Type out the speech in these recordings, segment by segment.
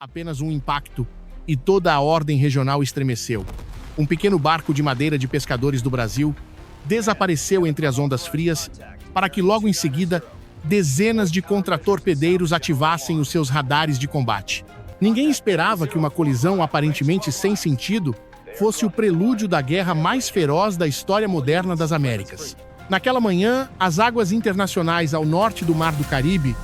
Apenas um impacto e toda a ordem regional estremeceu. Um pequeno barco de madeira de pescadores do Brasil desapareceu entre as ondas frias para que logo em seguida dezenas de contratorpedeiros ativassem os seus radares de combate. Ninguém esperava que uma colisão aparentemente sem sentido fosse o prelúdio da guerra mais feroz da história moderna das Américas. Naquela manhã, as águas internacionais ao norte do Mar do Caribe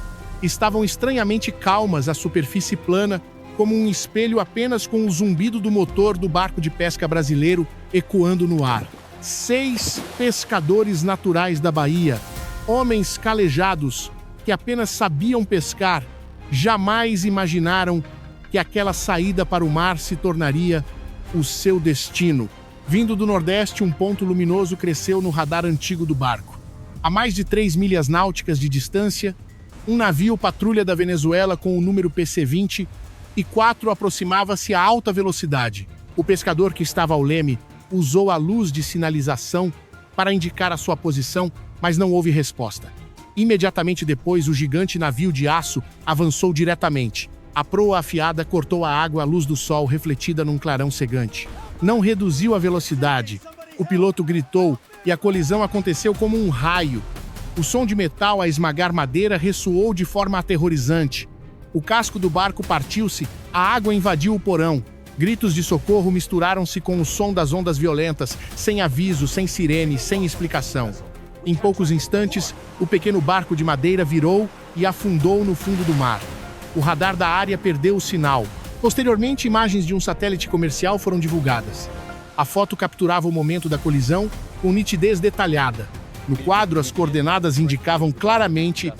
estavam estranhamente calmas à superfície plana, como um espelho apenas com o zumbido do motor do barco de pesca brasileiro ecoando no ar. 6 pescadores naturais da Bahia, homens calejados que apenas sabiam pescar, jamais imaginaram que aquela saída para o mar se tornaria o seu destino. Vindo do Nordeste, um ponto luminoso cresceu no radar antigo do barco. A mais de 3 milhas náuticas de distância, um navio patrulha da Venezuela com o número PC-20 e 4 aproximava-se a alta velocidade. O pescador que estava ao leme usou a luz de sinalização para indicar a sua posição, mas não houve resposta. Imediatamente depois, o gigante navio de aço avançou diretamente. A proa afiada cortou a água à luz do sol refletida num clarão cegante. Não reduziu a velocidade. O piloto gritou e a colisão aconteceu como um raio. O som de metal a esmagar madeira ressoou de forma aterrorizante. O casco do barco partiu-se, a água invadiu o porão. Gritos de socorro misturaram-se com o som das ondas violentas, sem aviso, sem sirene, sem explicação. Em poucos instantes, o pequeno barco de madeira virou e afundou no fundo do mar. O radar da área perdeu o sinal. Posteriormente, imagens de um satélite comercial foram divulgadas. A foto capturava o momento da colisão com nitidez detalhada. No quadro, as coordenadas indicavam claramente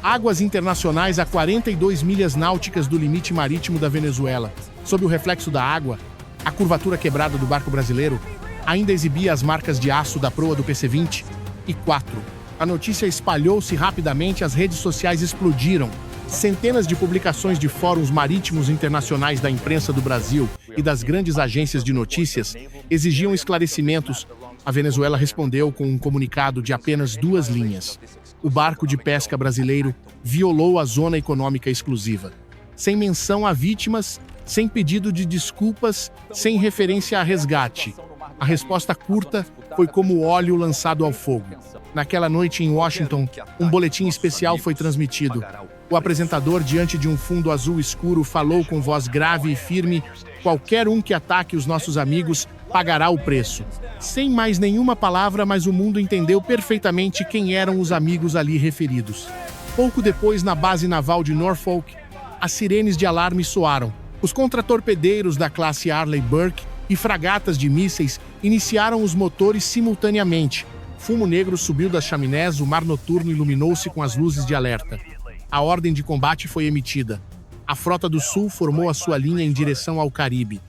águas internacionais a 42 milhas náuticas do limite marítimo da Venezuela. Sob o reflexo da água, a curvatura quebrada do barco brasileiro ainda exibia as marcas de aço da proa do PC-20 e 4. A notícia espalhou-se rapidamente, as redes sociais explodiram. Centenas de publicações de fóruns marítimos internacionais da imprensa do Brasil e das grandes agências de notícias exigiam esclarecimentos. A Venezuela respondeu com um comunicado de apenas 2 linhas. O barco de pesca brasileiro violou a zona econômica exclusiva. Sem menção a vítimas, sem pedido de desculpas, sem referência a resgate. A resposta curta foi como óleo lançado ao fogo. Naquela noite em Washington, um boletim especial foi transmitido. O apresentador, diante de um fundo azul escuro, falou com voz grave e firme: "Qualquer um que ataque os nossos amigos pagará o preço." Sem mais nenhuma palavra, mas o mundo entendeu perfeitamente quem eram os amigos ali referidos. Pouco depois, na base naval de Norfolk, as sirenes de alarme soaram. Os contratorpedeiros da classe Arleigh Burke e fragatas de mísseis iniciaram os motores simultaneamente. Fumo negro subiu das chaminés, o mar noturno iluminou-se com as luzes de alerta. A ordem de combate foi emitida. A Frota do Sul formou a sua linha em direção ao Caribe.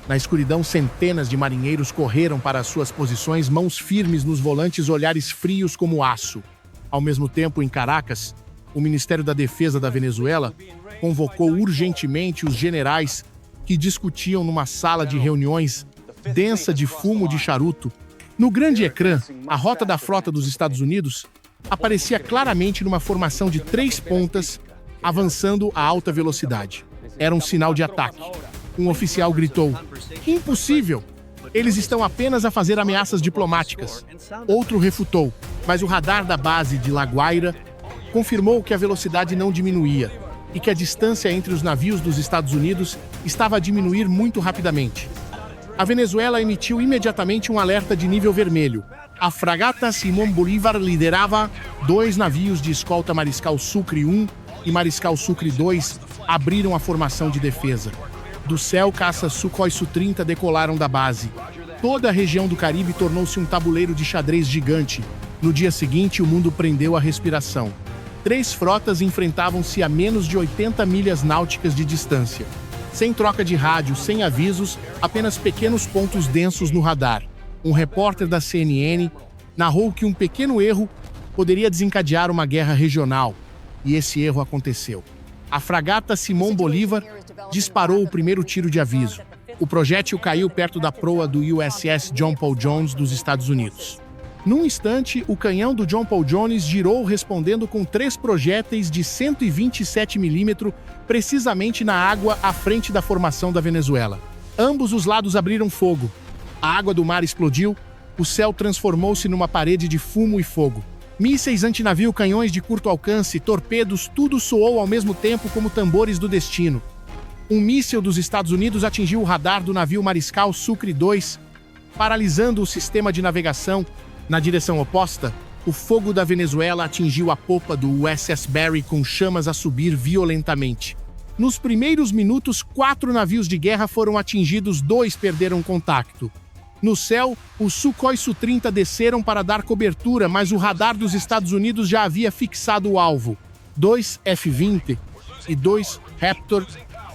Na escuridão, centenas de marinheiros correram para as suas posições, mãos firmes nos volantes, olhares frios como aço. Ao mesmo tempo, em Caracas, o Ministério da Defesa da Venezuela convocou urgentemente os generais que discutiam numa sala de reuniões densa de fumo de charuto. No grande ecrã, a rota da frota dos Estados Unidos aparecia claramente numa formação de 3 pontas, avançando a alta velocidade. Era um sinal de ataque. Um oficial gritou: "Impossível! Eles estão apenas a fazer ameaças diplomáticas." Outro refutou, mas o radar da base de La Guaira confirmou que a velocidade não diminuía e que a distância entre os navios dos Estados Unidos estava a diminuir muito rapidamente. A Venezuela emitiu imediatamente um alerta de nível vermelho. A fragata Simón Bolívar liderava 2 navios de escolta Mariscal Sucre 1 e Mariscal Sucre 2 abriram a formação de defesa. Do céu, caças Sukhoi Su-30 decolaram da base. Toda a região do Caribe tornou-se um tabuleiro de xadrez gigante. No dia seguinte, o mundo prendeu a respiração. 3 frotas enfrentavam-se a menos de 80 milhas náuticas de distância. Sem troca de rádio, sem avisos, apenas pequenos pontos densos no radar. Um repórter da CNN narrou que um pequeno erro poderia desencadear uma guerra regional. E esse erro aconteceu. A fragata Simón Bolívar disparou o primeiro tiro de aviso. O projétil caiu perto da proa do USS John Paul Jones dos Estados Unidos. Num instante, o canhão do John Paul Jones girou respondendo com 3 projéteis de 127 mm precisamente na água à frente da formação da Venezuela. Ambos os lados abriram fogo. A água do mar explodiu, o céu transformou-se numa parede de fumo e fogo. Mísseis antinavio, canhões de curto alcance, torpedos, tudo soou ao mesmo tempo como tambores do destino. Um míssil dos Estados Unidos atingiu o radar do navio Mariscal Sucre II, paralisando o sistema de navegação. Na direção oposta, o fogo da Venezuela atingiu a popa do USS Barry com chamas a subir violentamente. Nos primeiros minutos, 4 navios de guerra foram atingidos, 2 perderam contato. No céu, os Sukhoi Su-30 desceram para dar cobertura, mas o radar dos Estados Unidos já havia fixado o alvo. 2 F-20 e 2 Raptor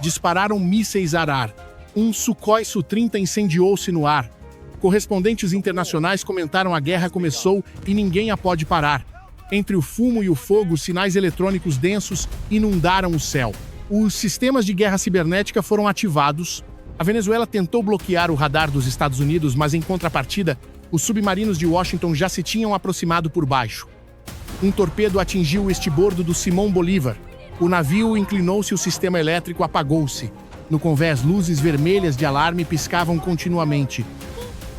dispararam mísseis ar-ar. Um Sukhoi Su-30 incendiou-se no ar. Correspondentes internacionais comentaram: a guerra começou e ninguém a pode parar. Entre o fumo e o fogo, sinais eletrônicos densos inundaram o céu. Os sistemas de guerra cibernética foram ativados. A Venezuela tentou bloquear o radar dos Estados Unidos, mas em contrapartida, os submarinos de Washington já se tinham aproximado por baixo. Um torpedo atingiu o estibordo do Simón Bolívar. O navio inclinou-se e o sistema elétrico apagou-se. No convés, luzes vermelhas de alarme piscavam continuamente.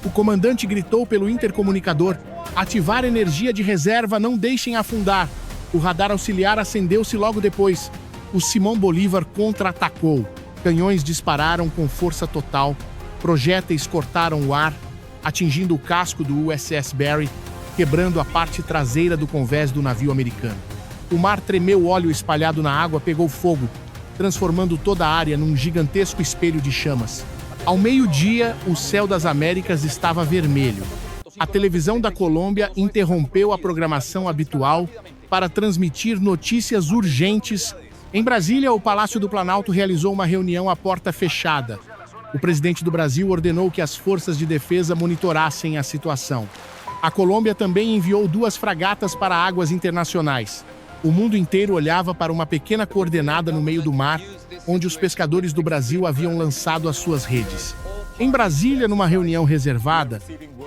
O comandante gritou pelo intercomunicador: ativar energia de reserva, não deixem afundar. O radar auxiliar acendeu-se logo depois. O Simón Bolívar contra-atacou. Canhões dispararam com força total. Projéteis cortaram o ar, atingindo o casco do USS Barry, quebrando a parte traseira do convés do navio americano. O mar tremeu, óleo espalhado na água pegou fogo, transformando toda a área num gigantesco espelho de chamas. Ao meio-dia, o céu das Américas estava vermelho. A televisão da Colômbia interrompeu a programação habitual para transmitir notícias urgentes. Em Brasília, o Palácio do Planalto realizou uma reunião à porta fechada. O presidente do Brasil ordenou que as forças de defesa monitorassem a situação. A Colômbia também enviou 2 fragatas para águas internacionais. O mundo inteiro olhava para uma pequena coordenada no meio do mar, onde os pescadores do Brasil haviam lançado as suas redes. Em Brasília, numa reunião reservada,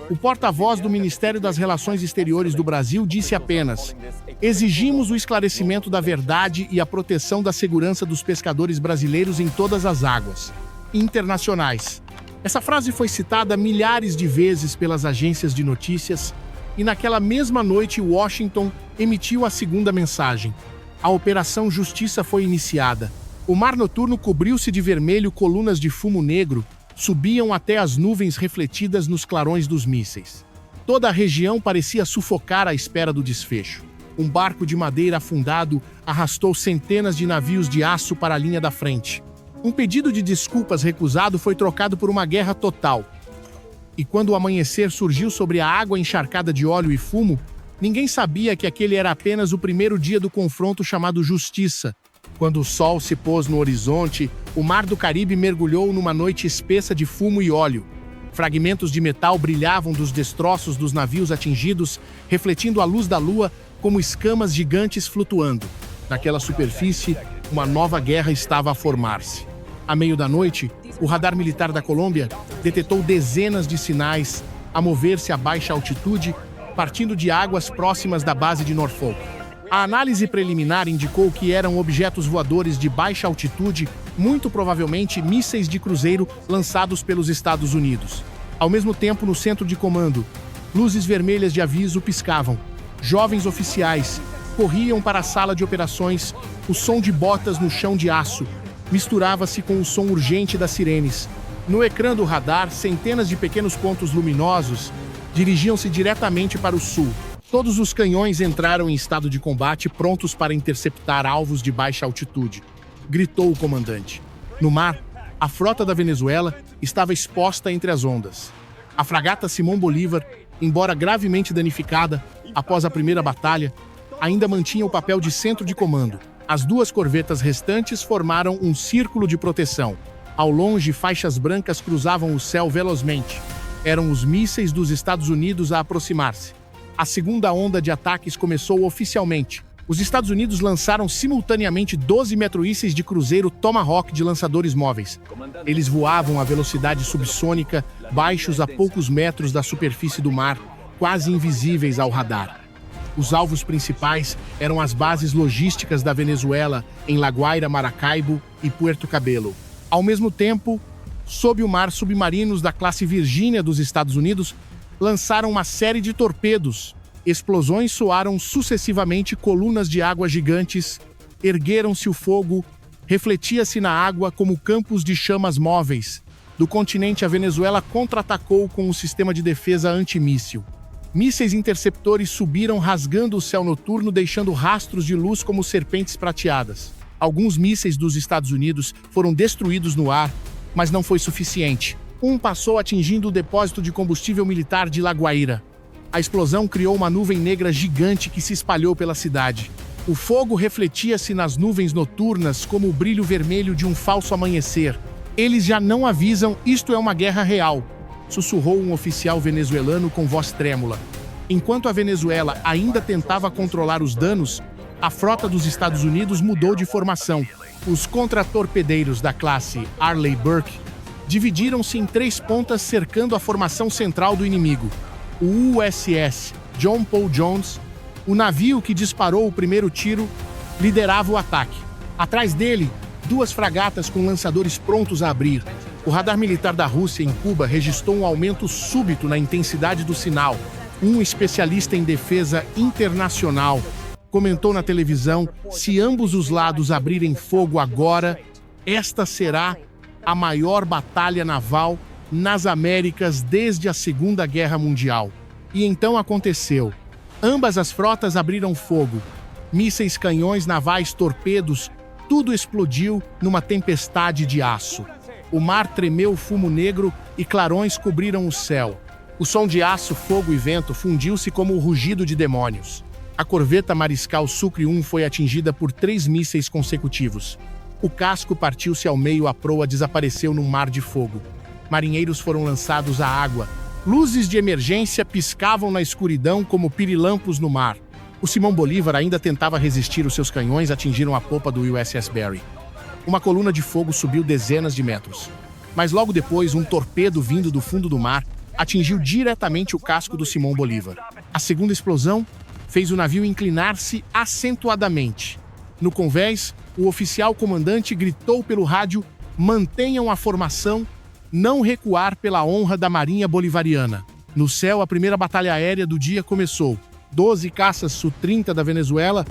o porta-voz do Ministério das Relações Exteriores do Brasil disse apenas: exigimos o esclarecimento da verdade e a proteção da segurança dos pescadores brasileiros em todas as águas internacionais. Essa frase foi citada milhares de vezes pelas agências de notícias e naquela mesma noite Washington emitiu a segunda mensagem. A Operação Justiça foi iniciada. O mar noturno cobriu-se de vermelho, colunas de fumo negro subiam até as nuvens refletidas nos clarões dos mísseis. Toda a região parecia sufocar à espera do desfecho. Um barco de madeira afundado arrastou centenas de navios de aço para a linha da frente. Um pedido de desculpas recusado foi trocado por uma guerra total. E quando o amanhecer surgiu sobre a água encharcada de óleo e fumo, ninguém sabia que aquele era apenas o primeiro dia do confronto chamado Justiça. Quando o sol se pôs no horizonte, o mar do Caribe mergulhou numa noite espessa de fumo e óleo. Fragmentos de metal brilhavam dos destroços dos navios atingidos, refletindo a luz da lua como escamas gigantes flutuando. Naquela superfície, uma nova guerra estava a formar-se. À meio da noite, o radar militar da Colômbia detetou dezenas de sinais a mover-se a baixa altitude, partindo de águas próximas da base de Norfolk. A análise preliminar indicou que eram objetos voadores de baixa altitude, muito provavelmente mísseis de cruzeiro lançados pelos Estados Unidos. Ao mesmo tempo, no centro de comando, luzes vermelhas de aviso piscavam. Jovens oficiais corriam para a sala de operações. O som de botas no chão de aço misturava-se com o som urgente das sirenes. No ecrã do radar, centenas de pequenos pontos luminosos dirigiam-se diretamente para o sul. Todos os canhões entraram em estado de combate, prontos para interceptar alvos de baixa altitude, gritou o comandante. No mar, a frota da Venezuela estava exposta entre as ondas. A fragata Simón Bolívar, embora gravemente danificada após a primeira batalha, ainda mantinha o papel de centro de comando. As 2 corvetas restantes formaram um círculo de proteção. Ao longe, faixas brancas cruzavam o céu velozmente. Eram os mísseis dos Estados Unidos a aproximar-se. A segunda onda de ataques começou oficialmente. Os Estados Unidos lançaram simultaneamente 12 metroísseis de cruzeiro Tomahawk de lançadores móveis. Eles voavam a velocidade subsônica, baixos a poucos metros da superfície do mar, quase invisíveis ao radar. Os alvos principais eram as bases logísticas da Venezuela em La Guaira, Maracaibo e Puerto Cabello. Ao mesmo tempo, sob o mar, submarinos da classe Virgínia dos Estados Unidos lançaram uma série de torpedos. Explosões soaram sucessivamente, colunas de água gigantes ergueram-se, o fogo refletia-se na água como campos de chamas móveis. Do continente, a Venezuela contra-atacou com um sistema de defesa antimíssil. Mísseis interceptores subiram rasgando o céu noturno, deixando rastros de luz como serpentes prateadas. Alguns mísseis dos Estados Unidos foram destruídos no ar, mas não foi suficiente. Um passou atingindo o depósito de combustível militar de La Guaira. A explosão criou uma nuvem negra gigante que se espalhou pela cidade. O fogo refletia-se nas nuvens noturnas como o brilho vermelho de um falso amanhecer. Eles já não avisam, isto é uma guerra real, sussurrou um oficial venezuelano com voz trêmula. Enquanto a Venezuela ainda tentava controlar os danos, a frota dos Estados Unidos mudou de formação. Os contratorpedeiros da classe Arleigh Burke dividiram-se em 3 pontas cercando a formação central do inimigo. O USS John Paul Jones, o navio que disparou o primeiro tiro, liderava o ataque. Atrás dele, 2 fragatas com lançadores prontos a abrir. O radar militar da Rússia em Cuba registrou um aumento súbito na intensidade do sinal. Um especialista em defesa internacional comentou na televisão: se ambos os lados abrirem fogo agora, esta será a maior batalha naval nas Américas desde a Segunda Guerra Mundial. E então aconteceu. Ambas as frotas abriram fogo. Mísseis, canhões navais, torpedos, tudo explodiu numa tempestade de aço. O mar tremeu, fumo negro e clarões cobriram o céu. O som de aço, fogo e vento fundiu-se como o rugido de demônios. A corveta Mariscal Sucre 1 foi atingida por 3 mísseis consecutivos. O casco partiu-se ao meio, a proa desapareceu num mar de fogo. Marinheiros foram lançados à água. Luzes de emergência piscavam na escuridão como pirilampos no mar. O Simão Bolívar ainda tentava resistir, os seus canhões atingiram a popa do USS Barry. Uma coluna de fogo subiu dezenas de metros. Mas logo depois, um torpedo vindo do fundo do mar atingiu diretamente o casco do Simão Bolívar. A segunda explosão fez o navio inclinar-se acentuadamente. No convés, o oficial comandante gritou pelo rádio: mantenham a formação, não recuar pela honra da Marinha Bolivariana. No céu, a primeira batalha aérea do dia começou. 12 caças Su-30 da Venezuela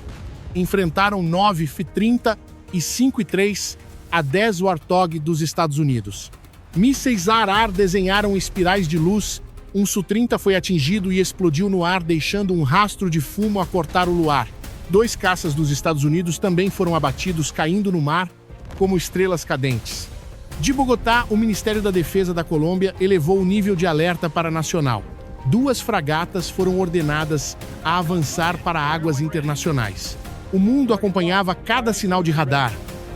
enfrentaram 9 F-30 e 5 e 3 a 10 Warthog dos Estados Unidos. Mísseis ar-ar desenharam espirais de luz. Um Su-30 foi atingido e explodiu no ar, deixando um rastro de fumo a cortar o luar. 2 caças dos Estados Unidos também foram abatidos, caindo no mar como estrelas cadentes. De Bogotá, o Ministério da Defesa da Colômbia elevou o nível de alerta para nacional. 2 fragatas foram ordenadas a avançar para águas internacionais. O mundo acompanhava cada sinal de radar,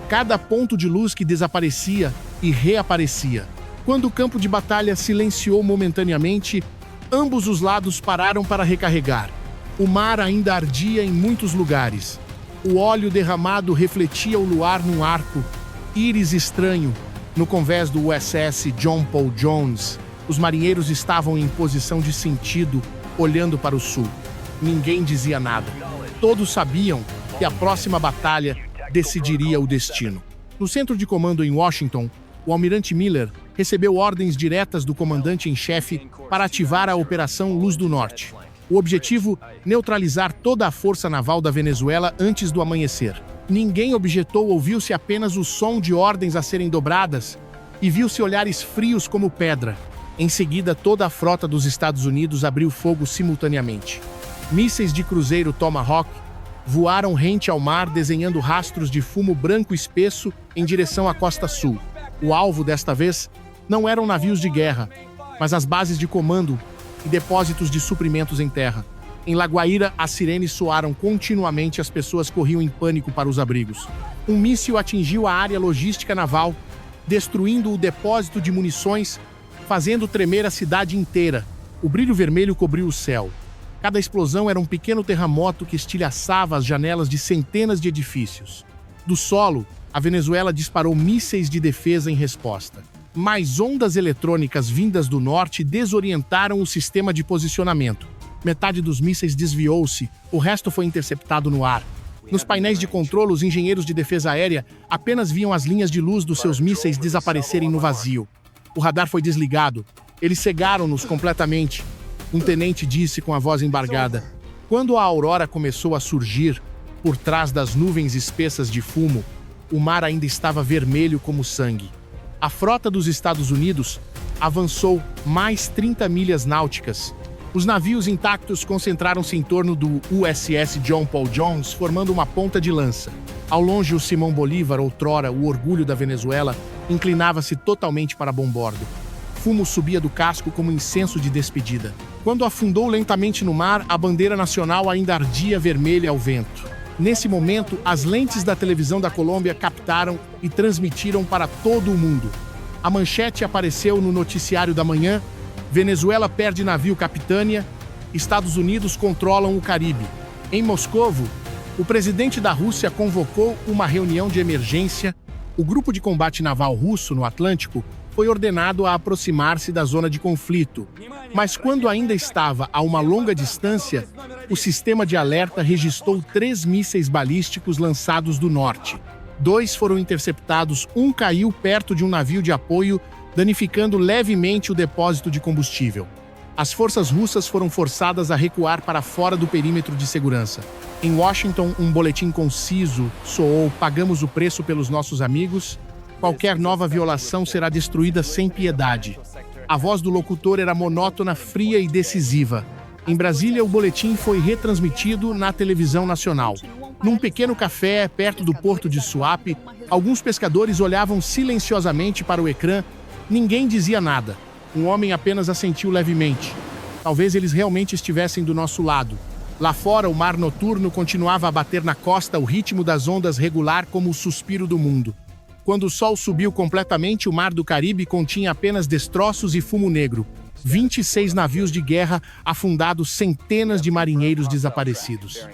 cada ponto de luz que desaparecia e reaparecia. Quando o campo de batalha silenciou momentaneamente, ambos os lados pararam para recarregar. O mar ainda ardia em muitos lugares. O óleo derramado refletia o luar num arco íris estranho. No convés do USS John Paul Jones, os marinheiros estavam em posição de sentido, olhando para o sul. Ninguém dizia nada. Todos sabiam que a próxima batalha decidiria o destino. No centro de comando em Washington, o almirante Miller recebeu ordens diretas do comandante-em-chefe para ativar a Operação Luz do Norte. O objetivo: neutralizar toda a força naval da Venezuela antes do amanhecer. Ninguém objetou, ouviu-se apenas o som de ordens a serem dobradas e viu-se olhares frios como pedra. Em seguida, toda a frota dos Estados Unidos abriu fogo simultaneamente. Mísseis de cruzeiro Tomahawk voaram rente ao mar, desenhando rastros de fumo branco espesso em direção à costa sul. O alvo, desta vez, não eram navios de guerra, mas as bases de comando e depósitos de suprimentos em terra. Em La Guaira, as sirenes soaram continuamente e as pessoas corriam em pânico para os abrigos. Um míssil atingiu a área logística naval, destruindo o depósito de munições, fazendo tremer a cidade inteira. O brilho vermelho cobriu o céu. Cada explosão era um pequeno terremoto que estilhaçava as janelas de centenas de edifícios. Do solo, a Venezuela disparou mísseis de defesa em resposta. Mas ondas eletrônicas vindas do norte desorientaram o sistema de posicionamento. Metade dos mísseis desviou-se, o resto foi interceptado no ar. Nos painéis de controle, os engenheiros de defesa aérea apenas viam as linhas de luz dos seus mísseis desaparecerem no vazio. O radar foi desligado. Eles cegaram-nos completamente. Um tenente disse com a voz embargada. Quando a aurora começou a surgir, por trás das nuvens espessas de fumo, o mar ainda estava vermelho como sangue. A frota dos Estados Unidos avançou mais 30 milhas náuticas. Os navios intactos concentraram-se em torno do USS John Paul Jones, formando uma ponta de lança. Ao longe, o Simão Bolívar, outrora o orgulho da Venezuela, inclinava-se totalmente para bombordo. Fumo subia do casco como incenso de despedida. Quando afundou lentamente no mar, a bandeira nacional ainda ardia vermelha ao vento. Nesse momento, as lentes da televisão da Colômbia captaram e transmitiram para todo o mundo. A manchete apareceu no noticiário da manhã: Venezuela perde navio Capitânia, Estados Unidos controlam o Caribe. Em Moscovo, o presidente da Rússia convocou uma reunião de emergência. O grupo de combate naval russo no Atlântico foi ordenado a aproximar-se da zona de conflito. Mas quando ainda estava a uma longa distância, o sistema de alerta registrou 3 mísseis balísticos lançados do norte. 2 foram interceptados, um caiu perto de um navio de apoio, danificando levemente o depósito de combustível. As forças russas foram forçadas a recuar para fora do perímetro de segurança. Em Washington, um boletim conciso soou: pagamos o preço pelos nossos amigos. Qualquer nova violação será destruída sem piedade. A voz do locutor era monótona, fria e decisiva. Em Brasília, o boletim foi retransmitido na televisão nacional. Num pequeno café perto do porto de Suape, alguns pescadores olhavam silenciosamente para o ecrã. Ninguém dizia nada. Um homem apenas assentiu levemente. Talvez eles realmente estivessem do nosso lado. Lá fora, o mar noturno continuava a bater na costa, o ritmo das ondas regular como o suspiro do mundo. Quando o sol subiu completamente, o mar do Caribe continha apenas destroços e fumo negro. 26 navios de guerra afundados, centenas de marinheiros desaparecidos.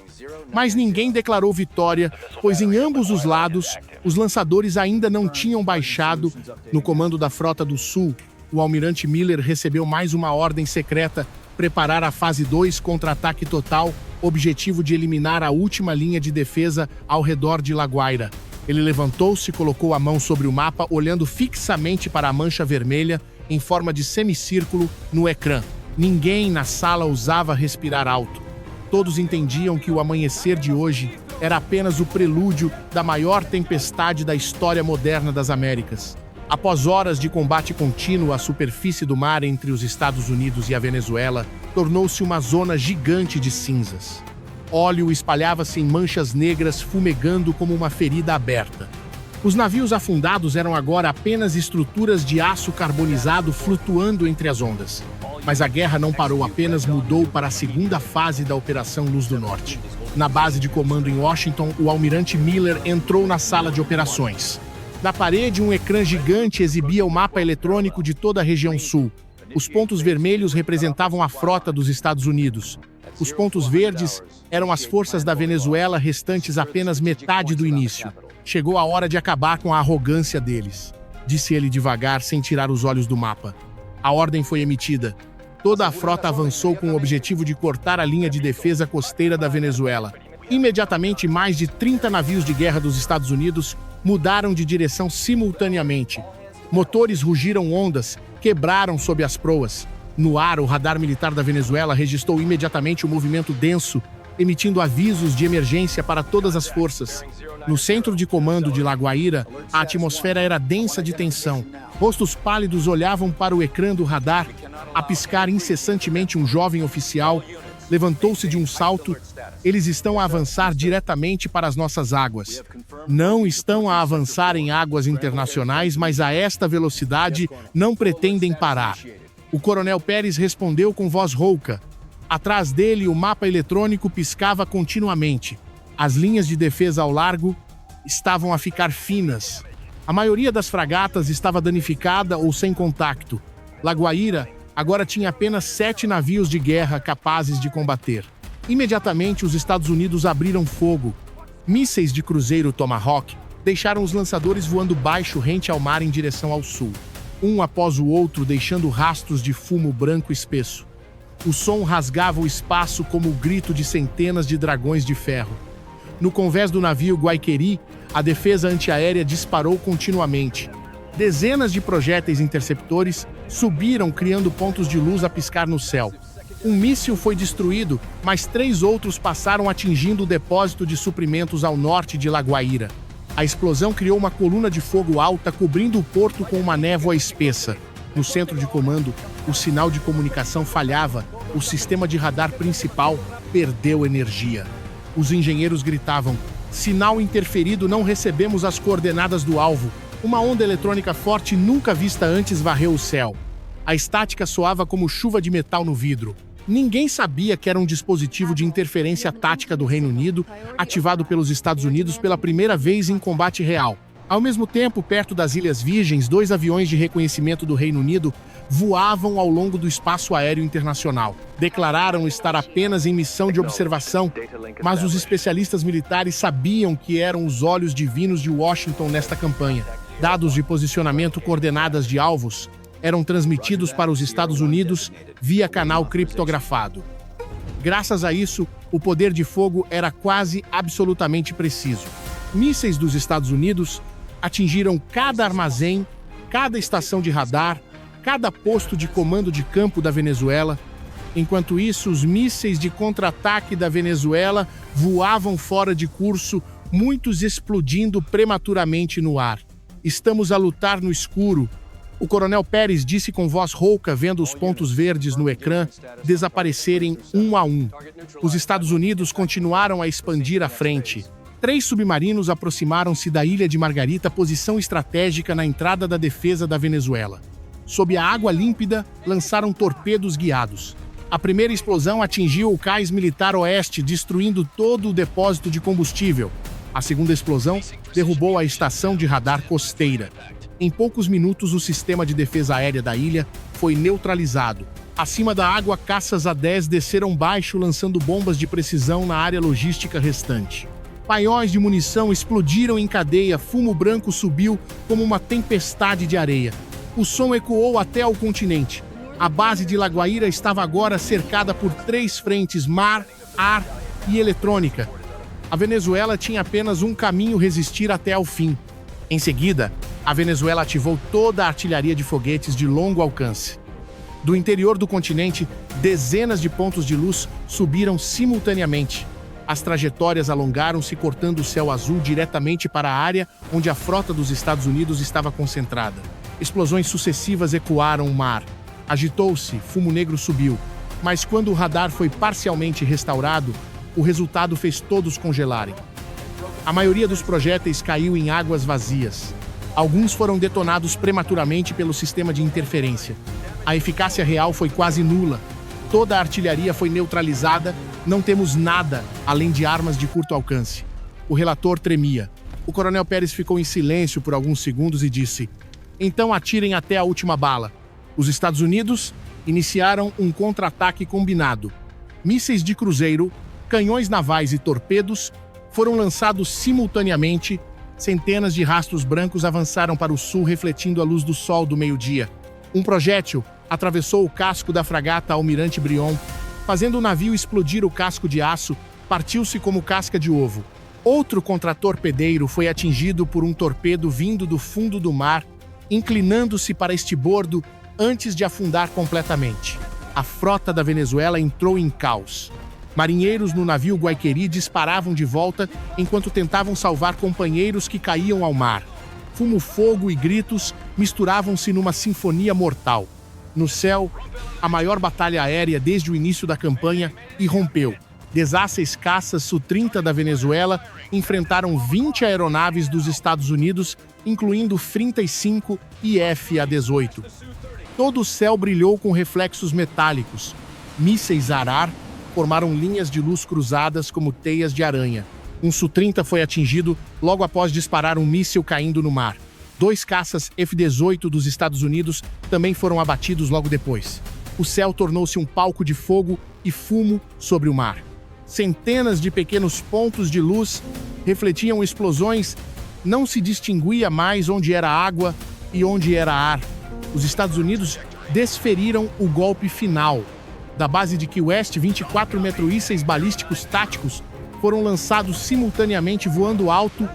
Mas ninguém declarou vitória, pois em ambos os lados, os lançadores ainda não tinham baixado. No comando da Frota do Sul, o almirante Miller recebeu mais uma ordem secreta: preparar a fase 2, contra-ataque total, objetivo de eliminar a última linha de defesa ao redor de La Guaira. Ele levantou-se e colocou a mão sobre o mapa, olhando fixamente para a mancha vermelha, em forma de semicírculo, no ecrã. Ninguém na sala ousava respirar alto. Todos entendiam que o amanhecer de hoje era apenas o prelúdio da maior tempestade da história moderna das Américas. Após horas de combate contínuo, a superfície do mar entre os Estados Unidos e a Venezuela tornou-se uma zona gigante de cinzas. Óleo espalhava-se em manchas negras, fumegando como uma ferida aberta. Os navios afundados eram agora apenas estruturas de aço carbonizado flutuando entre as ondas. Mas a guerra não parou, apenas mudou para a segunda fase da Operação Luz do Norte. Na base de comando em Washington, o almirante Miller entrou na sala de operações. Na parede, um ecrã gigante exibia o mapa eletrônico de toda a região sul. Os pontos vermelhos representavam a frota dos Estados Unidos. Os pontos verdes eram as forças da Venezuela, restantes apenas metade do início. Chegou a hora de acabar com a arrogância deles, disse ele devagar, sem tirar os olhos do mapa. A ordem foi emitida. Toda a frota avançou com o objetivo de cortar a linha de defesa costeira da Venezuela. Imediatamente, mais de 30 navios de guerra dos Estados Unidos mudaram de direção simultaneamente. Motores rugiram ondas, quebraram sob as proas. No ar, o radar militar da Venezuela registrou imediatamente o movimento denso, emitindo avisos de emergência para todas as forças. No centro de comando de La Guaira, a atmosfera era densa de tensão. Rostos pálidos olhavam para o ecrã do radar. A piscar incessantemente, um jovem oficial levantou-se de um salto. Eles estão a avançar diretamente para as nossas águas. Não estão a avançar em águas internacionais, mas a esta velocidade não pretendem parar. O coronel Pérez respondeu com voz rouca. Atrás dele, o mapa eletrônico piscava continuamente. As linhas de defesa ao largo estavam a ficar finas. A maioria das fragatas estava danificada ou sem contacto. La Guaira agora tinha apenas 7 navios de guerra capazes de combater. Imediatamente, os Estados Unidos abriram fogo. Mísseis de cruzeiro Tomahawk deixaram os lançadores voando baixo rente ao mar em direção ao sul, um após o outro, deixando rastros de fumo branco espesso. O som rasgava o espaço como o grito de centenas de dragões de ferro. No convés do navio Guaiqueri, a defesa antiaérea disparou continuamente. Dezenas de projéteis interceptores subiram, criando pontos de luz a piscar no céu. Um míssil foi destruído, mas 3 outros passaram atingindo o depósito de suprimentos ao norte de La Guaira. A explosão criou uma coluna de fogo alta cobrindo o porto com uma névoa espessa. No centro de comando, o sinal de comunicação falhava. O sistema de radar principal perdeu energia. Os engenheiros gritavam: "Sinal interferido, não recebemos as coordenadas do alvo." Uma onda eletrônica forte nunca vista antes varreu o céu. A estática soava como chuva de metal no vidro. Ninguém sabia que era um dispositivo de interferência tática do Reino Unido, ativado pelos Estados Unidos pela primeira vez em combate real. Ao mesmo tempo, perto das Ilhas Virgens, 2 aviões de reconhecimento do Reino Unido voavam ao longo do espaço aéreo internacional. Declararam estar apenas em missão de observação, mas os especialistas militares sabiam que eram os olhos divinos de Washington nesta campanha. Dados de posicionamento, coordenadas de alvos, eram transmitidos para os Estados Unidos via canal criptografado. Graças a isso, o poder de fogo era quase absolutamente preciso. Mísseis dos Estados Unidos atingiram cada armazém, cada estação de radar, cada posto de comando de campo da Venezuela. Enquanto isso, os mísseis de contra-ataque da Venezuela voavam fora de curso, muitos explodindo prematuramente no ar. "Estamos a lutar no escuro", o coronel Pérez disse com voz rouca, vendo os pontos verdes no ecrã desaparecerem um a um. Os Estados Unidos continuaram a expandir à frente. 3 submarinos aproximaram-se da Ilha de Margarita, posição estratégica na entrada da defesa da Venezuela. Sob a água límpida, lançaram torpedos guiados. A primeira explosão atingiu o cais militar oeste, destruindo todo o depósito de combustível. A segunda explosão derrubou a estação de radar costeira. Em poucos minutos, o sistema de defesa aérea da ilha foi neutralizado. Acima da água, caças A-10 desceram baixo, lançando bombas de precisão na área logística restante. Paióis de munição explodiram em cadeia, fumo branco subiu como uma tempestade de areia. O som ecoou até ao continente. A base de La Guaira estava agora cercada por 3 frentes: mar, ar e eletrônica. A Venezuela tinha apenas um caminho: resistir até ao fim. Em seguida, a Venezuela ativou toda a artilharia de foguetes de longo alcance. Do interior do continente, dezenas de pontos de luz subiram simultaneamente. As trajetórias alongaram-se, cortando o céu azul diretamente para a área onde a frota dos Estados Unidos estava concentrada. Explosões sucessivas ecoaram o mar. Agitou-se, fumo negro subiu. Mas quando o radar foi parcialmente restaurado, o resultado fez todos congelarem. A maioria dos projéteis caiu em águas vazias. Alguns foram detonados prematuramente pelo sistema de interferência. A eficácia real foi quase nula. Toda a artilharia foi neutralizada. Não temos nada além de armas de curto alcance. O relator tremia. O coronel Pérez ficou em silêncio por alguns segundos e disse: "Então atirem até a última bala." Os Estados Unidos iniciaram um contra-ataque combinado. Mísseis de cruzeiro, canhões navais e torpedos foram lançados simultaneamente. Centenas de rastros brancos avançaram para o sul, refletindo a luz do sol do meio-dia. Um projétil atravessou o casco da fragata Almirante Brion, fazendo o navio explodir. O casco de aço partiu-se como casca de ovo. Outro contratorpedeiro foi atingido por um torpedo vindo do fundo do mar, inclinando-se para estibordo antes de afundar completamente. A frota da Venezuela entrou em caos. Marinheiros no navio Guaiqueri disparavam de volta enquanto tentavam salvar companheiros que caíam ao mar. Fumo, fogo e gritos misturavam-se numa sinfonia mortal. No céu, a maior batalha aérea desde o início da campanha irrompeu. 16 caças Su-30 da Venezuela enfrentaram 20 aeronaves dos Estados Unidos, incluindo F-35 e F-A-18. Todo o céu brilhou com reflexos metálicos. Mísseis ar-ar formaram linhas de luz cruzadas como teias de aranha. Um Su-30 foi atingido logo após disparar um míssil caindo no mar. 2 caças F-18 dos Estados Unidos também foram abatidos logo depois. O céu tornou-se um palco de fogo e fumo sobre o mar. Centenas de pequenos pontos de luz refletiam explosões. Não se distinguia mais onde era água e onde era ar. Os Estados Unidos desferiram o golpe final. Da base de Key West, 24 mísseis balísticos táticos foram lançados simultaneamente voando alto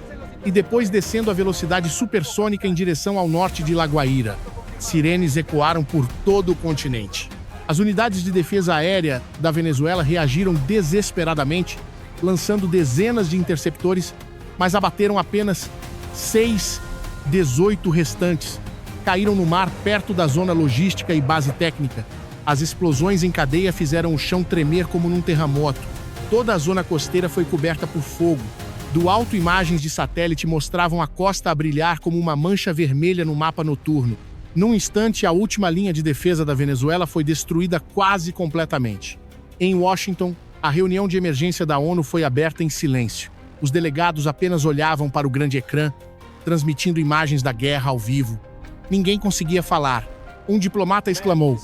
e depois descendo a velocidade supersônica em direção ao norte de La Guaira. Sirenes ecoaram por todo o continente. As unidades de defesa aérea da Venezuela reagiram desesperadamente, lançando dezenas de interceptores, mas abateram apenas 18 restantes. Caíram no mar perto da zona logística e base técnica. As explosões em cadeia fizeram o chão tremer como num terremoto. Toda a zona costeira foi coberta por fogo. Do alto, imagens de satélite mostravam a costa a brilhar como uma mancha vermelha no mapa noturno. Num instante, a última linha de defesa da Venezuela foi destruída quase completamente. Em Washington, a reunião de emergência da ONU foi aberta em silêncio. Os delegados apenas olhavam para o grande ecrã, transmitindo imagens da guerra ao vivo. Ninguém conseguia falar. Um diplomata exclamou: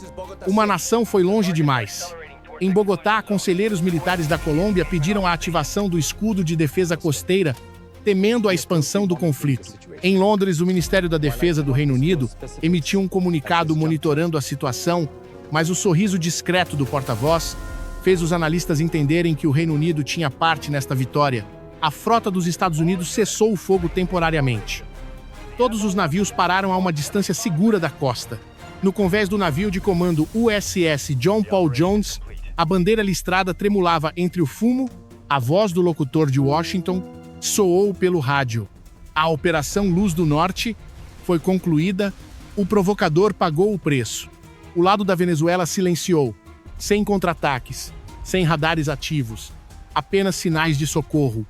"Uma nação foi longe demais." Em Bogotá, conselheiros militares da Colômbia pediram a ativação do escudo de defesa costeira, temendo a expansão do conflito. Em Londres, o Ministério da Defesa do Reino Unido emitiu um comunicado monitorando a situação, mas o sorriso discreto do porta-voz fez os analistas entenderem que o Reino Unido tinha parte nesta vitória. A frota dos Estados Unidos cessou o fogo temporariamente. Todos os navios pararam a uma distância segura da costa. No convés do navio de comando USS John Paul Jones, a bandeira listrada tremulava entre o fumo. A voz do locutor de Washington soou pelo rádio. A Operação Luz do Norte foi concluída. O provocador pagou o preço. O lado da Venezuela silenciou, sem contra-ataques, sem radares ativos, apenas sinais de socorro,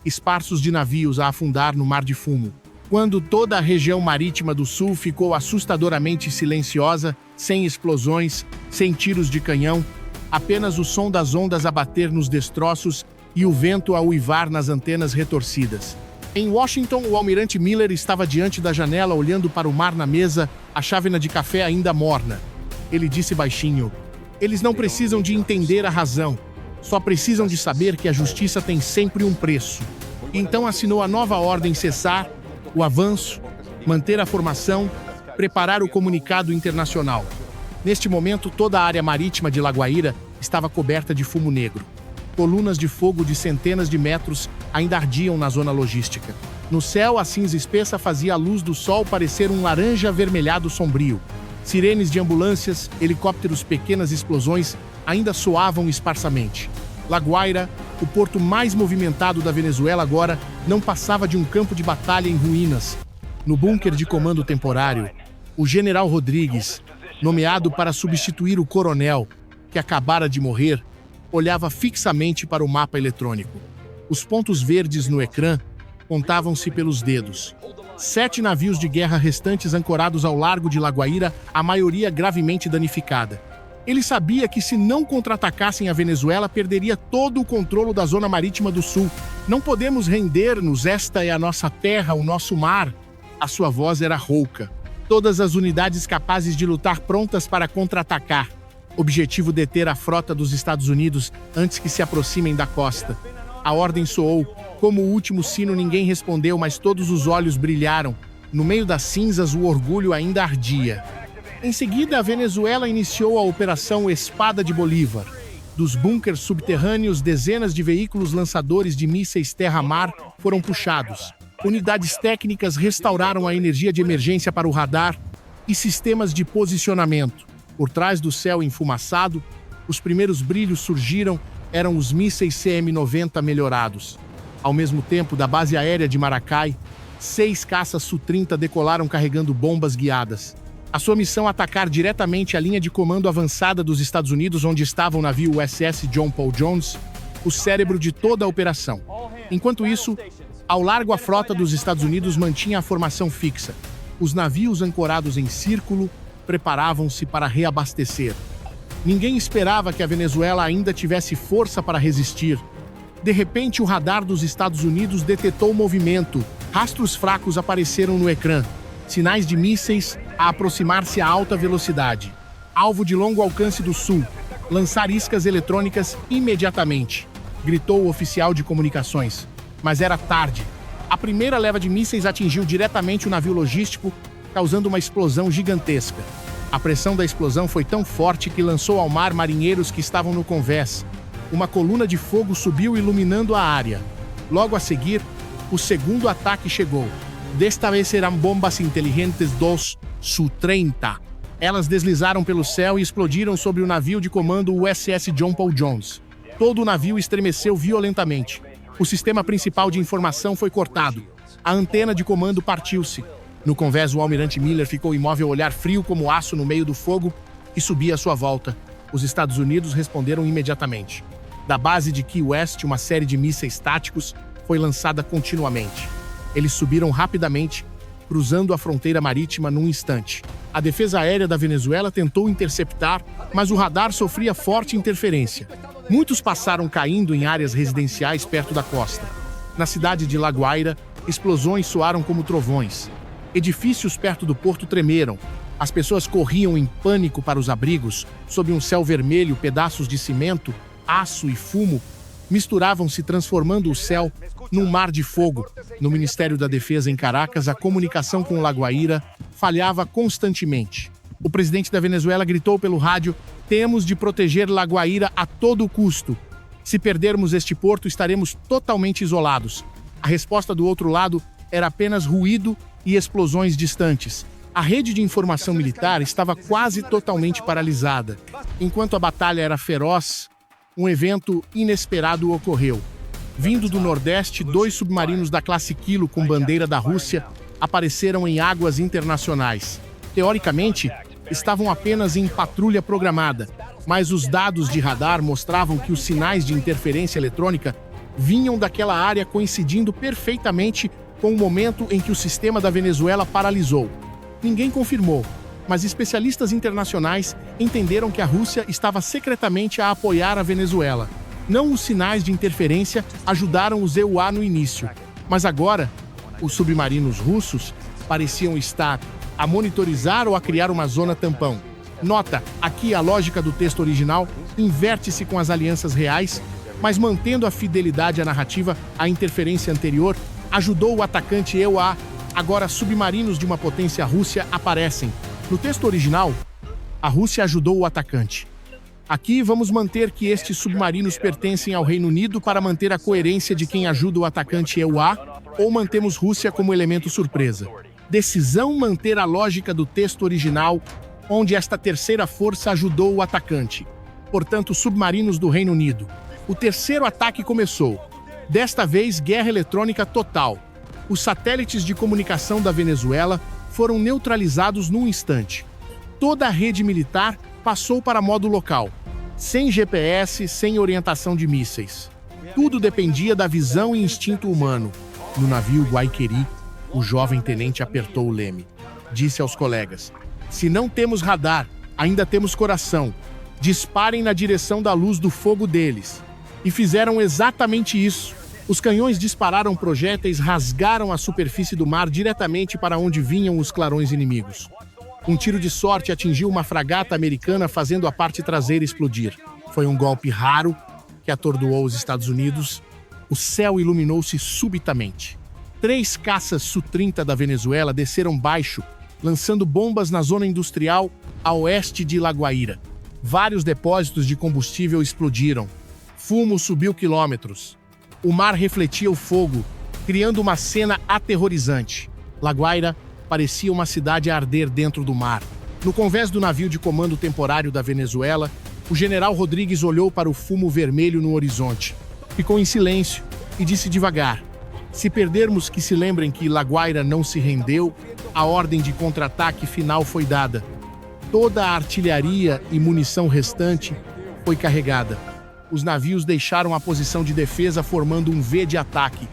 esparços de navios a afundar no mar de fumo. Quando toda a região marítima do sul ficou assustadoramente silenciosa, sem explosões, sem tiros de canhão, apenas o som das ondas a bater nos destroços e o vento a uivar nas antenas retorcidas. Em Washington, o almirante Miller estava diante da janela olhando para o mar na mesa, a chávena de café ainda morna. Ele disse baixinho: "Eles não precisam de entender a razão, só precisam de saber que a justiça tem sempre um preço." Então assinou a nova ordem cessar o avanço, manter a formação, preparar o comunicado internacional. Neste momento, toda a área marítima de La Guaira estava coberta de fumo negro. Colunas de fogo de centenas de metros ainda ardiam na zona logística. No céu, a cinza espessa fazia a luz do sol parecer um laranja avermelhado sombrio. Sirenes de ambulâncias, helicópteros, pequenas explosões ainda soavam esparsamente. La Guaira, o porto mais movimentado da Venezuela agora, não passava de um campo de batalha em ruínas. No bunker de comando temporário, o general Rodrigues, nomeado para substituir o coronel, que acabara de morrer, olhava fixamente para o mapa eletrônico. Os pontos verdes no ecrã contavam-se pelos dedos. 7 navios de guerra restantes ancorados ao largo de La Guaira, a maioria gravemente danificada. Ele sabia que se não contra-atacassem a Venezuela, perderia todo o controle da zona marítima do sul. "Não podemos render-nos, esta é a nossa terra, o nosso mar." A sua voz era rouca. Todas as unidades capazes de lutar prontas para contra-atacar. Objetivo: deter a frota dos Estados Unidos antes que se aproximem da costa. A ordem soou. Como o último sino, ninguém respondeu, mas todos os olhos brilharam. No meio das cinzas, o orgulho ainda ardia. Em seguida, a Venezuela iniciou a Operação Espada de Bolívar. Dos bunkers subterrâneos, dezenas de veículos lançadores de mísseis terra-mar foram puxados. Unidades técnicas restauraram a energia de emergência para o radar e sistemas de posicionamento. Por trás do céu enfumaçado, os primeiros brilhos surgiram, eram os mísseis CM-90 melhorados. Ao mesmo tempo, da base aérea de Maracay, 6 caças Su-30 decolaram carregando bombas guiadas. A sua missão: atacar diretamente a linha de comando avançada dos Estados Unidos, onde estava o navio USS John Paul Jones, o cérebro de toda a operação. Enquanto isso, ao largo, a frota dos Estados Unidos mantinha a formação fixa. Os navios ancorados em círculo preparavam-se para reabastecer. Ninguém esperava que a Venezuela ainda tivesse força para resistir. De repente, o radar dos Estados Unidos detectou movimento. Rastros fracos apareceram no ecrã. Sinais de mísseis a aproximar-se a alta velocidade. Alvo de longo alcance do sul. Lançar iscas eletrônicas imediatamente, gritou o oficial de comunicações. Mas era tarde. A primeira leva de mísseis atingiu diretamente o navio logístico, causando uma explosão gigantesca. A pressão da explosão foi tão forte que lançou ao mar marinheiros que estavam no convés. Uma coluna de fogo subiu iluminando a área. Logo a seguir, o segundo ataque chegou. Desta vez eram bombas inteligentes dos Su-30. Elas deslizaram pelo céu e explodiram sobre o navio de comando USS John Paul Jones. Todo o navio estremeceu violentamente. O sistema principal de informação foi cortado. A antena de comando partiu-se. No convés, o almirante Miller ficou imóvel, olhar frio como aço no meio do fogo que subia à sua volta. Os Estados Unidos responderam imediatamente. Da base de Key West, uma série de mísseis táticos foi lançada continuamente. Eles subiram rapidamente, cruzando a fronteira marítima num instante. A defesa aérea da Venezuela tentou interceptar, mas o radar sofria forte interferência. Muitos passaram caindo em áreas residenciais perto da costa. Na cidade de La Guaira, explosões soaram como trovões. Edifícios perto do porto tremeram. As pessoas corriam em pânico para os abrigos. Sob um céu vermelho, pedaços de cimento, aço e fumo misturavam-se, transformando o céu num mar de fogo. No Ministério da Defesa em Caracas, a comunicação com La Guaira falhava constantemente. O presidente da Venezuela gritou pelo rádio: "Temos de proteger La Guaira a todo custo. Se perdermos este porto, estaremos totalmente isolados." A resposta do outro lado era apenas ruído e explosões distantes. A rede de informação militar estava quase totalmente paralisada. Enquanto a batalha era feroz, um evento inesperado ocorreu. Vindo do Nordeste, 2 submarinos da classe Kilo com bandeira da Rússia apareceram em águas internacionais. Teoricamente, estavam apenas em patrulha programada, mas os dados de radar mostravam que os sinais de interferência eletrônica vinham daquela área, coincidindo perfeitamente com o momento em que o sistema da Venezuela paralisou. Ninguém confirmou, mas especialistas internacionais entenderam que a Rússia estava secretamente a apoiar a Venezuela. Não os sinais de interferência ajudaram os EUA no início, mas agora, os submarinos russos pareciam estar a monitorizar ou a criar uma zona tampão. Nota, aqui a lógica do texto original inverte-se com as alianças reais, mas mantendo a fidelidade à narrativa, a interferência anterior ajudou o atacante EUA. Agora, submarinos de uma potência Rússia aparecem. No texto original, a Rússia ajudou o atacante. Aqui vamos manter que estes submarinos pertencem ao Reino Unido para manter a coerência de quem ajuda o atacante EUA, ou mantemos Rússia como elemento surpresa. Decisão manter a lógica do texto original, onde esta terceira força ajudou o atacante. Portanto, submarinos do Reino Unido. O terceiro ataque começou. Desta vez, guerra eletrônica total. Os satélites de comunicação da Venezuela foram neutralizados num instante. Toda a rede militar passou para modo local, sem GPS, sem orientação de mísseis. Tudo dependia da visão e instinto humano. No navio Guaiqueri, o jovem tenente apertou o leme. Disse aos colegas: "Se não temos radar, ainda temos coração. Disparem na direção da luz do fogo deles." E fizeram exatamente isso. Os canhões dispararam projéteis, rasgaram a superfície do mar diretamente para onde vinham os clarões inimigos. Um tiro de sorte atingiu uma fragata americana, fazendo a parte traseira explodir. Foi um golpe raro que atordoou os Estados Unidos. O céu iluminou-se subitamente. 3 caças Su-30 da Venezuela desceram baixo, lançando bombas na zona industrial a oeste de La Guaira. Vários depósitos de combustível explodiram. Fumo subiu quilômetros. O mar refletia o fogo, criando uma cena aterrorizante. La Guaira parecia uma cidade a arder dentro do mar. No convés do navio de comando temporário da Venezuela, o general Rodrigues olhou para o fumo vermelho no horizonte. Ficou em silêncio e disse devagar: "Se perdermos, que se lembrem que La Guaira não se rendeu, a ordem de contra-ataque final foi dada. Toda a artilharia e munição restante foi carregada. Os navios deixaram a posição de defesa, formando um V de ataque.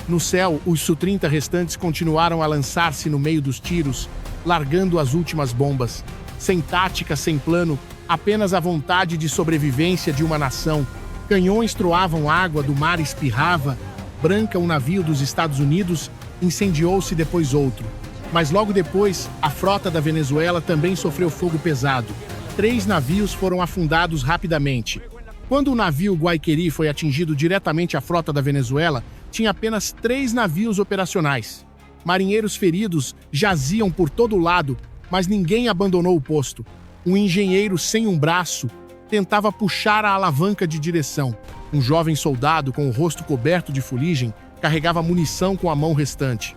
No céu, os Su-30 restantes continuaram a lançar-se no meio dos tiros, largando as últimas bombas. Sem tática, sem plano, apenas a vontade de sobrevivência de uma nação. Canhões troavam água, do mar espirrava. Branca, um navio dos Estados Unidos, incendiou-se, depois outro. Mas logo depois, a frota da Venezuela também sofreu fogo pesado. 3 navios foram afundados rapidamente. Quando o navio Guaiqueri foi atingido diretamente à frota da Venezuela, tinha apenas 3 navios operacionais. Marinheiros feridos jaziam por todo lado, Mas ninguém abandonou o posto. Um engenheiro sem um braço tentava puxar a alavanca de direção. Um jovem soldado com o rosto coberto de fuligem carregava munição com a mão restante.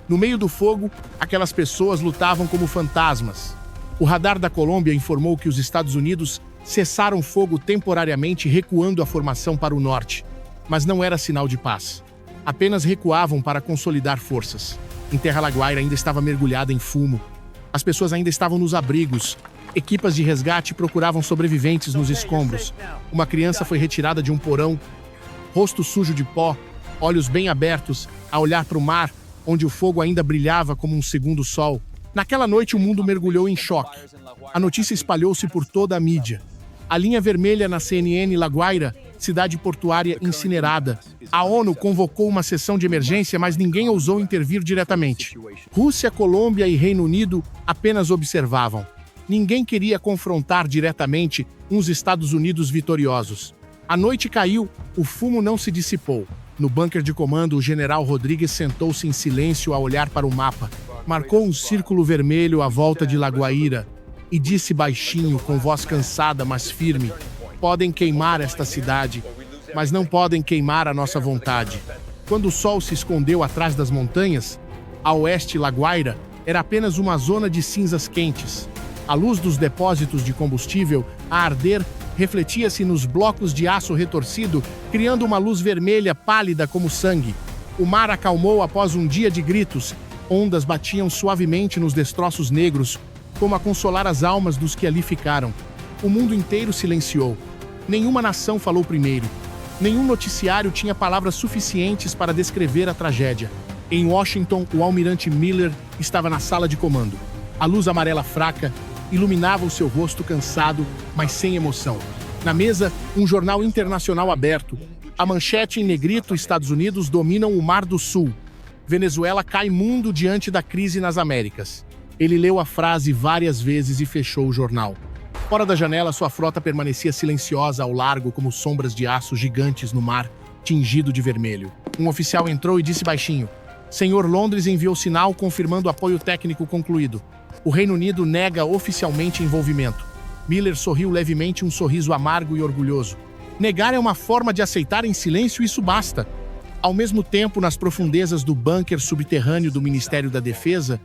No meio do fogo, aquelas pessoas lutavam como fantasmas. O radar da Colômbia informou que os Estados Unidos cessaram fogo temporariamente, recuando a formação para o norte. Mas não era sinal de paz. Apenas recuavam para consolidar forças. Em Terra Laguaira ainda estava mergulhada em fumo. As pessoas ainda estavam nos abrigos. Equipas de resgate procuravam sobreviventes nos escombros. Uma criança foi retirada de um porão, rosto sujo de pó, olhos bem abertos, a olhar para o mar, onde o fogo ainda brilhava como um segundo sol. Naquela noite o mundo mergulhou em choque. A notícia espalhou-se por toda a mídia. A linha vermelha na CNN Laguaira, cidade portuária incinerada. A ONU convocou uma sessão de emergência, mas ninguém ousou intervir diretamente. Rússia, Colômbia e Reino Unido apenas observavam. Ninguém queria confrontar diretamente uns Estados Unidos vitoriosos. A noite caiu, o fumo não se dissipou. No bunker de comando, o general Rodrigues sentou-se em silêncio a olhar para o mapa. Marcou um círculo vermelho à volta de Laguaira e disse baixinho, com voz cansada, mas firme: podem queimar esta cidade, mas não podem queimar a nossa vontade. Quando o sol se escondeu atrás das montanhas, a oeste Laguaira era apenas uma zona de cinzas quentes. A luz dos depósitos de combustível a arder refletia-se nos blocos de aço retorcido, criando uma luz vermelha pálida como sangue. O mar acalmou após um dia de gritos. Ondas batiam suavemente nos destroços negros, como a consolar as almas dos que ali ficaram. O mundo inteiro silenciou. Nenhuma nação falou primeiro. Nenhum noticiário tinha palavras suficientes para descrever a tragédia. Em Washington, o almirante Miller estava na sala de comando. A luz amarela fraca iluminava o seu rosto cansado, mas sem emoção. Na mesa, um jornal internacional aberto. A manchete em negrito: Estados Unidos dominam o Mar do Sul. Venezuela cai mundo diante da crise nas Américas. Ele leu a frase várias vezes e fechou o jornal. Fora da janela, sua frota permanecia silenciosa ao largo como sombras de aço gigantes no mar, tingido de vermelho. Um oficial entrou e disse baixinho: Senhor, Londres enviou sinal confirmando apoio técnico concluído. O Reino Unido nega oficialmente envolvimento. Miller sorriu levemente, um sorriso amargo e orgulhoso. Negar é uma forma de aceitar em silêncio, isso basta. Ao mesmo tempo, nas profundezas do bunker subterrâneo do Ministério da Defesa,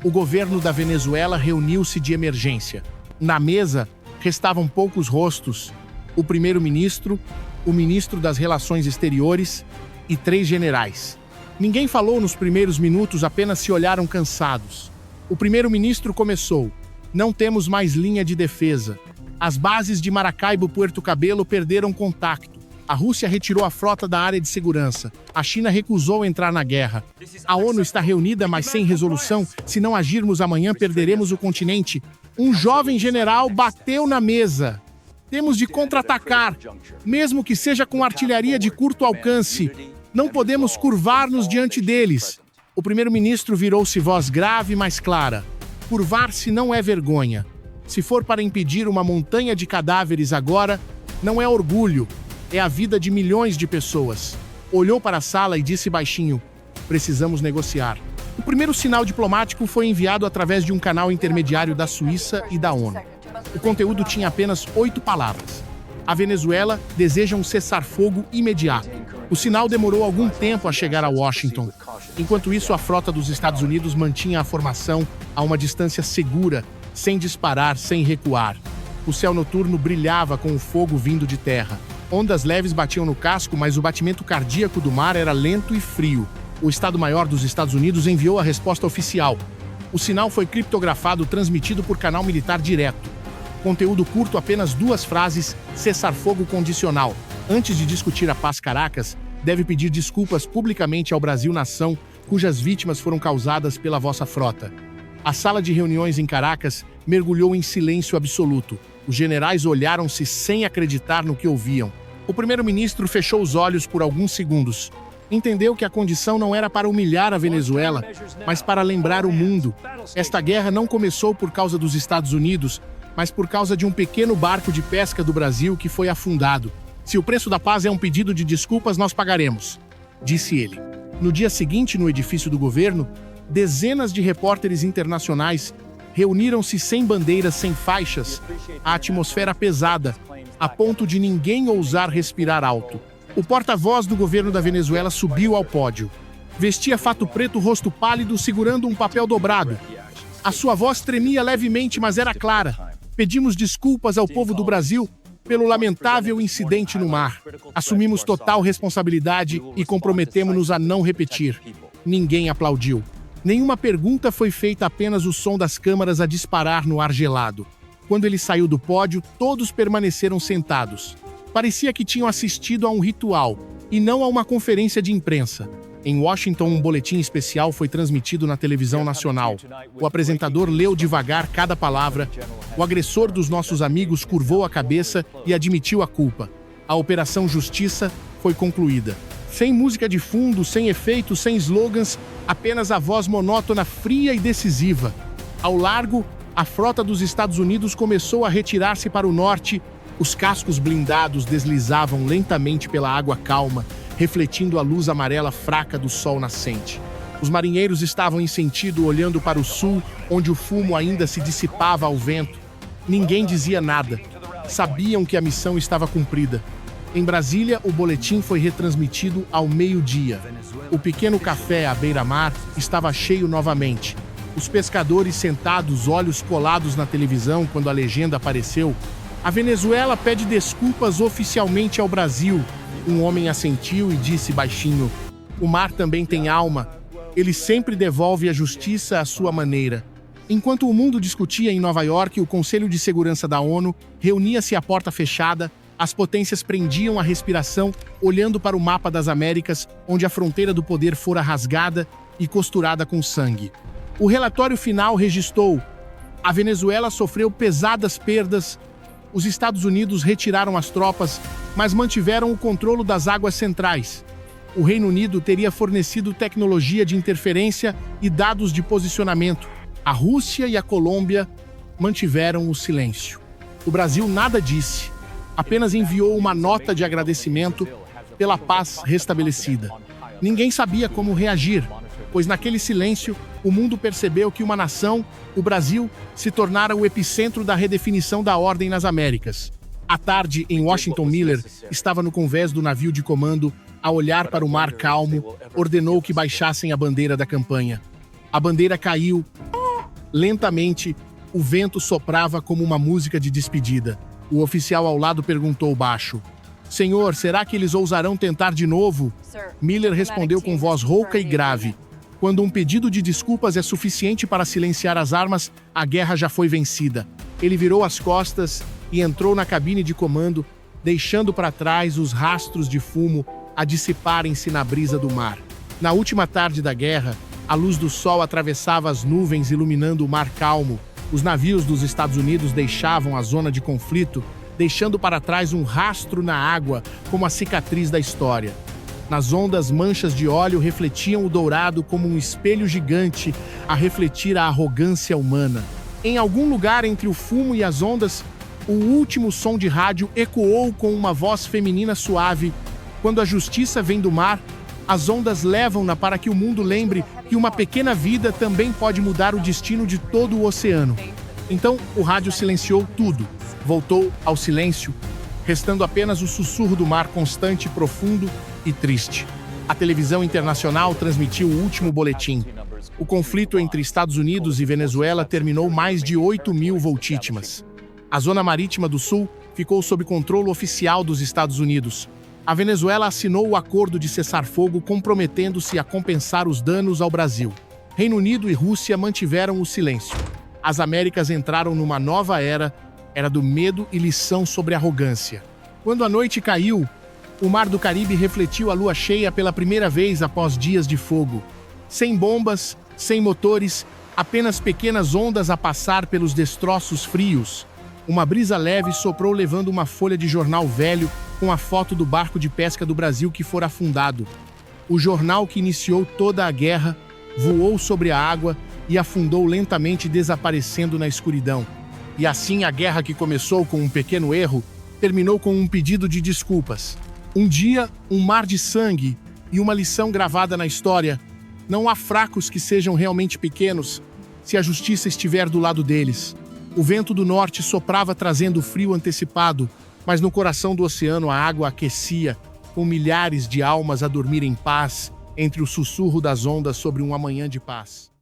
o governo da Venezuela reuniu-se de emergência. Na mesa, restavam poucos rostos: o primeiro-ministro, o ministro das Relações Exteriores e 3 generais. Ninguém falou nos primeiros minutos, apenas se olharam cansados. O primeiro-ministro começou: não temos mais linha de defesa. As bases de Maracaibo e Puerto Cabello perderam contato. A Rússia retirou a frota da área de segurança. A China recusou entrar na guerra. A ONU está reunida, mas sem resolução. Se não agirmos amanhã, perderemos o continente. Um jovem general bateu na mesa. Temos de contra-atacar, mesmo que seja com artilharia de curto alcance. Não podemos curvar-nos diante deles. O primeiro-ministro virou-se, voz grave, mas clara: curvar-se não é vergonha. Se for para impedir uma montanha de cadáveres agora, não é orgulho, é a vida de milhões de pessoas. Olhou para a sala e disse baixinho: precisamos negociar. O primeiro sinal diplomático foi enviado através de um canal intermediário da Suíça e da ONU. O conteúdo tinha apenas 8 palavras. A Venezuela deseja um cessar-fogo imediato. O sinal demorou algum tempo a chegar a Washington. Enquanto isso, a frota dos Estados Unidos mantinha a formação a uma distância segura, sem disparar, sem recuar. O céu noturno brilhava com o fogo vindo de terra. Ondas leves batiam no casco, mas o batimento cardíaco do mar era lento e frio. O Estado-Maior dos Estados Unidos enviou a resposta oficial. O sinal foi criptografado, transmitido por canal militar direto. Conteúdo curto, apenas 2 frases: cessar-fogo condicional. Antes de discutir a paz, Caracas deve pedir desculpas publicamente ao Brasil, nação cujas vítimas foram causadas pela vossa frota. A sala de reuniões em Caracas mergulhou em silêncio absoluto. Os generais olharam-se sem acreditar no que ouviam. O primeiro-ministro fechou os olhos por alguns segundos. Entendeu que a condição não era para humilhar a Venezuela, mas para lembrar o mundo. Esta guerra não começou por causa dos Estados Unidos, mas por causa de um pequeno barco de pesca do Brasil que foi afundado. Se o preço da paz é um pedido de desculpas, nós pagaremos, disse ele. No dia seguinte, no edifício do governo, dezenas de repórteres internacionais reuniram-se sem bandeiras, sem faixas, a atmosfera pesada, a ponto de ninguém ousar respirar alto. O porta-voz do governo da Venezuela subiu ao pódio. Vestia fato preto, rosto pálido, segurando um papel dobrado. A sua voz tremia levemente, mas era clara. Pedimos desculpas ao povo do Brasil pelo lamentável incidente no mar. Assumimos total responsabilidade e comprometemos-nos a não repetir. Ninguém aplaudiu. Nenhuma pergunta foi feita, apenas o som das câmaras a disparar no ar gelado. Quando ele saiu do pódio, todos permaneceram sentados. Parecia que tinham assistido a um ritual, e não a uma conferência de imprensa. Em Washington, um boletim especial foi transmitido na televisão nacional. O apresentador leu devagar cada palavra. O agressor dos nossos amigos curvou a cabeça e admitiu a culpa. A Operação Justiça foi concluída. Sem música de fundo, sem efeitos, sem slogans, apenas a voz monótona, fria e decisiva. Ao largo, a frota dos Estados Unidos começou a retirar-se para o norte. Os cascos blindados deslizavam lentamente pela água calma, refletindo a luz amarela fraca do sol nascente. Os marinheiros estavam em sentido, olhando para o sul, onde o fumo ainda se dissipava ao vento. Ninguém dizia nada. Sabiam que a missão estava cumprida. Em Brasília, o boletim foi retransmitido ao meio-dia. O pequeno café à beira-mar estava cheio novamente. Os pescadores sentados, olhos colados na televisão quando a legenda apareceu. A Venezuela pede desculpas oficialmente ao Brasil. Um homem assentiu e disse baixinho: "O mar também tem alma. Ele sempre devolve a justiça à sua maneira." Enquanto o mundo discutia em Nova York, o Conselho de Segurança da ONU reunia-se à porta fechada. As potências prendiam a respiração, olhando para o mapa das Américas, onde a fronteira do poder fora rasgada e costurada com sangue. O relatório final registrou: a Venezuela sofreu pesadas perdas. Os Estados Unidos retiraram as tropas, mas mantiveram o controle das águas centrais. O Reino Unido teria fornecido tecnologia de interferência e dados de posicionamento. A Rússia e a Colômbia mantiveram o silêncio. O Brasil nada disse, apenas enviou uma nota de agradecimento pela paz restabelecida. Ninguém sabia como reagir, pois naquele silêncio o mundo percebeu que uma nação, o Brasil, se tornara o epicentro da redefinição da ordem nas Américas. À tarde, em Washington, Miller estava no convés do navio de comando, a olhar para o mar calmo, ordenou que baixassem a bandeira da campanha. A bandeira caiu. Lentamente, o vento soprava como uma música de despedida. O oficial ao lado perguntou baixo: "Senhor, será que eles ousarão tentar de novo?" Miller respondeu com voz rouca e grave: "Quando um pedido de desculpas é suficiente para silenciar as armas, a guerra já foi vencida." Ele virou as costas e entrou na cabine de comando, deixando para trás os rastros de fumo a dissiparem-se na brisa do mar. Na última tarde da guerra, a luz do sol atravessava as nuvens, iluminando o mar calmo. Os navios dos Estados Unidos deixavam a zona de conflito, deixando para trás um rastro na água, como a cicatriz da história. Nas ondas, manchas de óleo refletiam o dourado como um espelho gigante a refletir a arrogância humana. Em algum lugar entre o fumo e as ondas, o último som de rádio ecoou com uma voz feminina suave: "Quando a justiça vem do mar, as ondas levam-na para que o mundo lembre que uma pequena vida também pode mudar o destino de todo o oceano." Então, o rádio silenciou tudo. Voltou ao silêncio, restando apenas o sussurro do mar constante, profundo e triste. A televisão internacional transmitiu o último boletim. O conflito entre Estados Unidos e Venezuela terminou mais de 8.000 vítimas. A zona marítima do sul ficou sob controle oficial dos Estados Unidos. A Venezuela assinou o acordo de cessar-fogo, comprometendo-se a compensar os danos ao Brasil. Reino Unido e Rússia mantiveram o silêncio. As Américas entraram numa nova era do medo e lição sobre arrogância. Quando a noite caiu, o Mar do Caribe refletiu a lua cheia pela primeira vez após dias de fogo. Sem bombas, sem motores, apenas pequenas ondas a passar pelos destroços frios. Uma brisa leve soprou levando uma folha de jornal velho com a foto do barco de pesca do Brasil que fora afundado. O jornal que iniciou toda a guerra voou sobre a água e afundou lentamente, desaparecendo na escuridão. E assim a guerra, que começou com um pequeno erro, terminou com um pedido de desculpas. Um dia, um mar de sangue e uma lição gravada na história: não há fracos que sejam realmente pequenos, se a justiça estiver do lado deles. O vento do norte soprava trazendo frio antecipado, mas no coração do oceano a água aquecia, com milhares de almas a dormir em paz, entre o sussurro das ondas sobre um amanhã de paz.